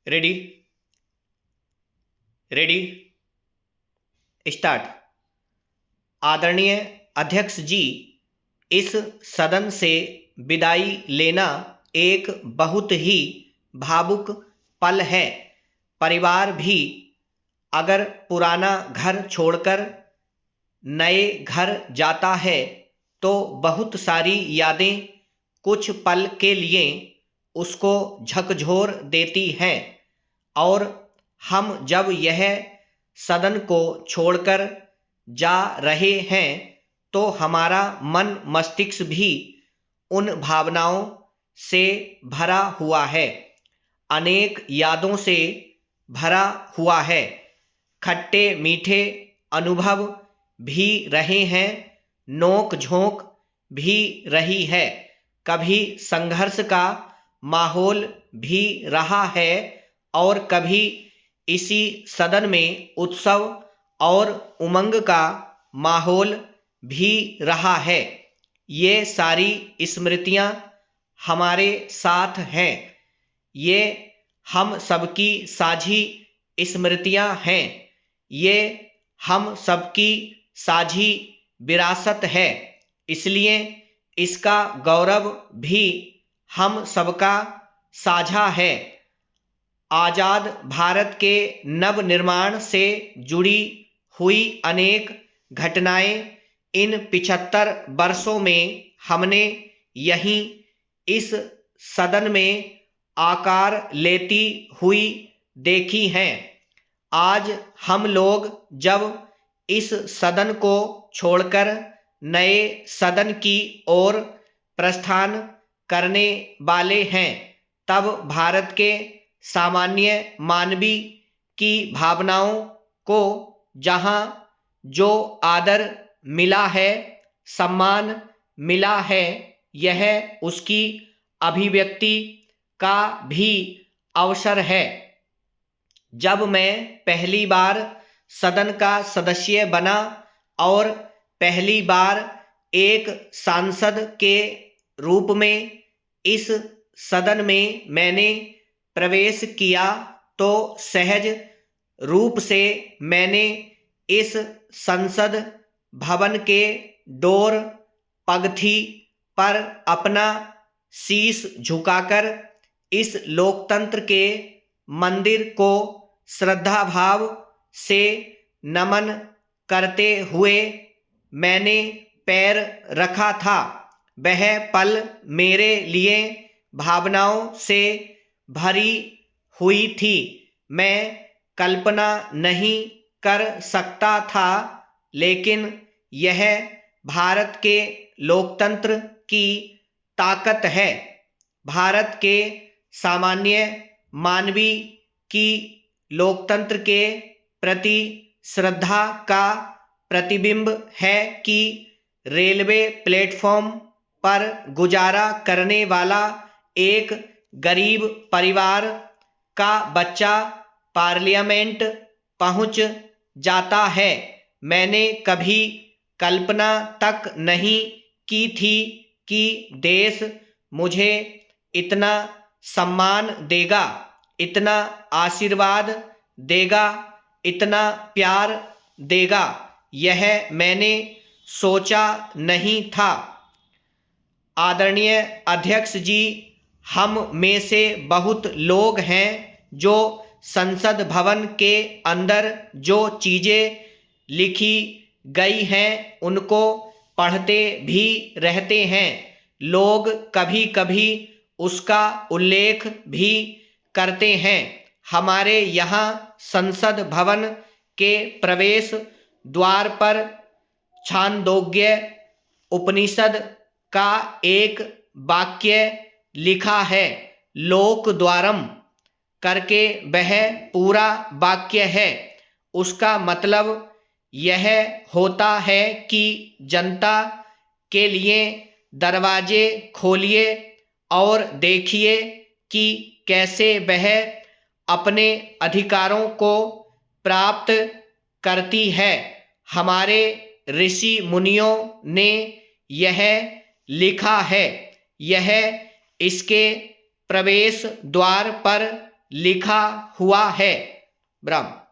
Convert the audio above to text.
Ready ready start. आदरणीय अध्यक्ष जी, इस सदन से विदाई लेना एक बहुत ही भावुक पल है। परिवार भी अगर पुराना घर छोड़कर नए घर जाता है तो बहुत सारी यादें कुछ पल के लिए उसको झकझोर देती हैं, और हम जब यह सदन को छोड़कर जा रहे हैं तो हमारा मन मस्तिष्क भी उन भावनाओं से भरा हुआ है, अनेक यादों से भरा हुआ है। खट्टे मीठे अनुभव भी रहे हैं, नोक झोंक भी रही है, कभी संघर्ष का माहौल भी रहा है और कभी इसी सदन में उत्सव और उमंग का माहौल भी रहा है। ये सारी स्मृतियाँ हमारे साथ हैं, ये हम सबकी साझी स्मृतियाँ हैं, ये हम सबकी साझी विरासत है, इसलिए इसका गौरव भी हम सबका साझा है। आज़ाद भारत के नव निर्माण से जुड़ी हुई अनेक घटनाएं इन 75 वर्षों में हमने यहीं इस सदन में आकार लेती हुई देखी हैं। आज हम लोग जब इस सदन को छोड़कर नए सदन की ओर प्रस्थान करने वाले हैं, तब भारत के सामान्य मानवी की भावनाओं को जहां जो आदर मिला है, सम्मान मिला है, यह उसकी अभिव्यक्ति का भी अवसर है। जब मैं पहली बार सदन का सदस्य बना और पहली बार एक सांसद के रूप में इस सदन में मैंने प्रवेश किया तो सहज रूप से मैंने इस संसद भवन के डोर पगथी पर अपना शीश झुकाकर इस लोकतंत्र के मंदिर को श्रद्धा भाव से नमन करते हुए मैंने पैर रखा था। वह पल मेरे लिए भावनाओं से भरी हुई थी। मैं कल्पना नहीं कर सकता था, लेकिन यह भारत के लोकतंत्र की ताकत है, भारत के सामान्य मानवी की लोकतंत्र के प्रति श्रद्धा का प्रतिबिंब है कि रेलवे प्लेटफॉर्म पर गुजारा करने वाला एक गरीब परिवार का बच्चा पार्लियामेंट पहुंच जाता है। मैंने कभी कल्पना तक नहीं की थी कि देश मुझे इतना सम्मान देगा, इतना आशीर्वाद देगा, इतना प्यार देगा, यह मैंने सोचा नहीं था। आदरणीय अध्यक्ष जी, हम में से बहुत लोग हैं जो संसद भवन के अंदर जो चीज़ें लिखी गई हैं उनको पढ़ते भी रहते हैं। लोग कभी कभी उसका उल्लेख भी करते हैं। हमारे यहाँ संसद भवन के प्रवेश द्वार पर छांदोग्य उपनिषद का एक वाक्य लिखा है, लोक द्वारम करके वह पूरा वाक्य है। उसका मतलब यह होता है कि जनता के लिए दरवाजे खोलिए और देखिए कि कैसे वह अपने अधिकारों को प्राप्त करती है। हमारे ऋषि मुनियों ने यह लिखा है, यह इसके प्रवेश द्वार पर लिखा हुआ है? ब्रह्म।